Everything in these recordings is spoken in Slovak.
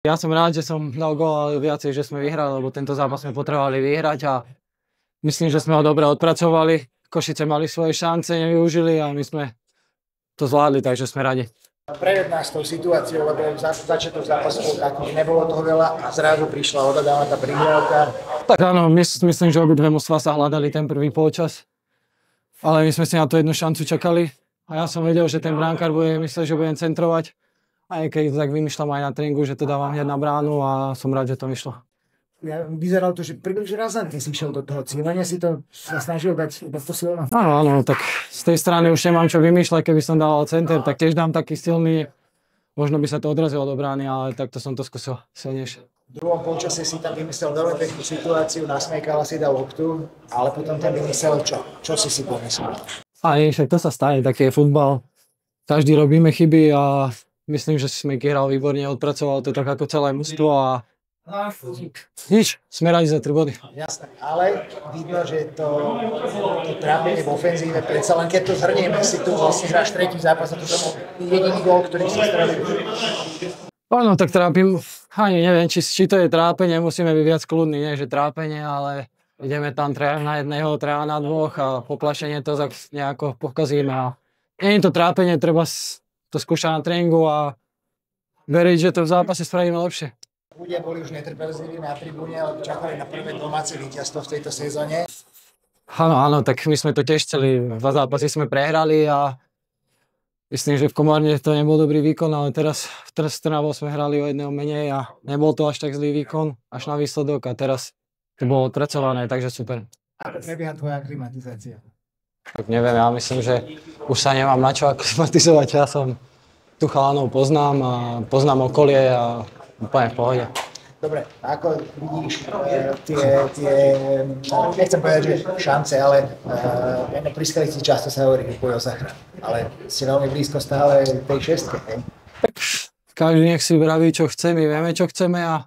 Ja som rád, že som dal gól, ale viacej, že sme vyhrali, lebo tento zápas sme potrebovali vyhrať a myslím, že sme ho dobre odpracovali. Košice mali svoje šance, nevyužili a my sme to zvládli, takže sme radi. Prejed nás tou situáciou, lebo začiatok zápasu bol taký, nebolo toho veľa a zrazu prišla odadáva tá prihrávka. Tak áno, myslím, že obidve mužstvá sa hľadali ten prvý polčas, ale my sme si na to jednu šancu čakali a ja som vedel, že ten bránkár bude myslieť, že budem centrovať. Aj keď tak vymýšľam aj na tréningu, že to dávam hneď na bránu a som rád, že to vyšlo. Vyzeralo to, že príliš razantne si šiel do toho cílenia, si to sa snažil dať to silno. Áno, tak z tej strany už nemám čo vymýšľať, keby som dával center, tak tiež dám taký silný, možno by sa to odrazilo do brány, ale takto som to skúsil silnejšie. V druhom polčase si tam vymyslel veľmi peknú situáciu, nasmiekala si dal loptu, ale potom tam vymyslel čo? Čo si pomyslel? Však to sa stane, taký je futbal. Každý robíme chyby a myslím, že Smeky hral výborne, odpracoval to tak ako celé mužstvo a nič, sme radi za 3 body. Jasné, ale vidno, že to trápenie v ofenzíve, predsa len keď to zhrnieme, si tu vlastne hráš tretí zápas a to bol jediný gól, ktorý si strelil. Áno, tak trápim, ani neviem, či to je trápenie, musíme byť viac kľudní, nie že trápenie, ale ideme tam traja na jedného, traja na dvoch a poplašenie to nejako pokazíme. A nie je to trápenie, treba to skúšať na tréningu a veriť, že to v zápase spravíme lepšie. Ľudia boli už netrpezliví na tribúne, ale čakali na prvé domáce víťazstvo v tejto sezóne. Áno, tak my sme to tiež chceli. 2 zápasy sme prehrali a myslím, že v Komárne to nebol dobrý výkon, ale teraz s Trnavou sme hrali o jedného menej a nebol to až tak zlý výkon, až na výsledok a teraz to bolo odpracované, takže super. Ako prebieha tvoja aklimatizácia? Tak neviem, ja myslím, že už sa nemám na čo aklimatizovať. Ja som tu chalanov poznám a poznám okolie a úplne v pohode. Dobre, ako vidíš nechcem povedať, že šance, ale pri Skalici často sa hovorí, že boj o záchranu, ale si veľmi blízko stále tej šestke, hej? Tak každý nech si vraví, čo chce, my vieme, čo chceme a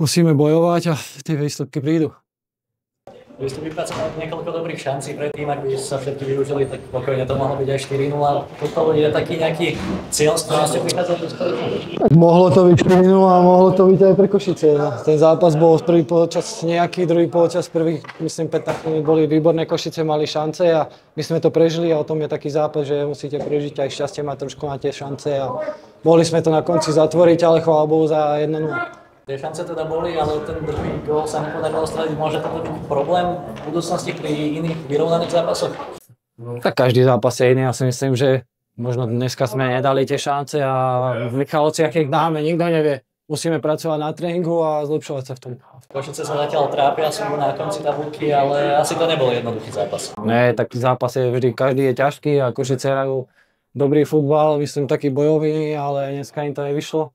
musíme bojovať a tie výsledky prídu. Vy ste vypracovali niekoľko dobrých šancí predtým, ak by sa všetky využili, tak pokojne to mohlo byť aj 4-0. Toto je taký nejaký cieľ, z ktorého ste prichádzali do Skalice? Tak mohlo to byť 4-0 a mohlo to byť aj pre Košice. Ten zápas bol prvý polčas nejaký, druhý polčas, prvých, myslím, 15 minút boli výborné, Košice mali šance a my sme to prežili a o tom je taký zápas, že musíte prežiť aj šťastie, mať trošku na tie šance a mohli sme to na konci zatvoriť, ale chvála Bohu za 1-0. Tie šance teda boli, ale ten druhý gól sa nepodarilo streliť. Môže to byť problém v budúcnosti pri iných vyrovnaných zápasoch? Tak každý zápas je iný. Ja si myslím, že možno dneska sme nedali tie šance a v Michalovciach ich dáme, nikto nevie. Musíme pracovať na tréningu a zlepšovať sa v tom. Košice sa zatiaľ trápia, sú na konci tabulky, ale asi to nebol jednoduchý zápas. Nie, taký zápas je vždy, každý je ťažký a Košice hrajú dobrý futbal, myslím taký bojový, ale dneska im to nevyšlo.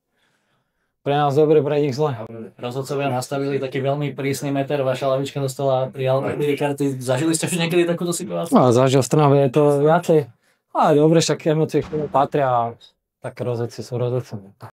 Pre nás dobre, pre nich zle. Rozhodcovia nastavili taký veľmi prísny meter, vaša lavička dostala 3 alebo 4 karty. Zažili ste už niekedy takúto situáciu? No, zažil v Trnave je to viacej. Ale dobre, však emócie k tomu patria a tak rozhodci sú rozhodci.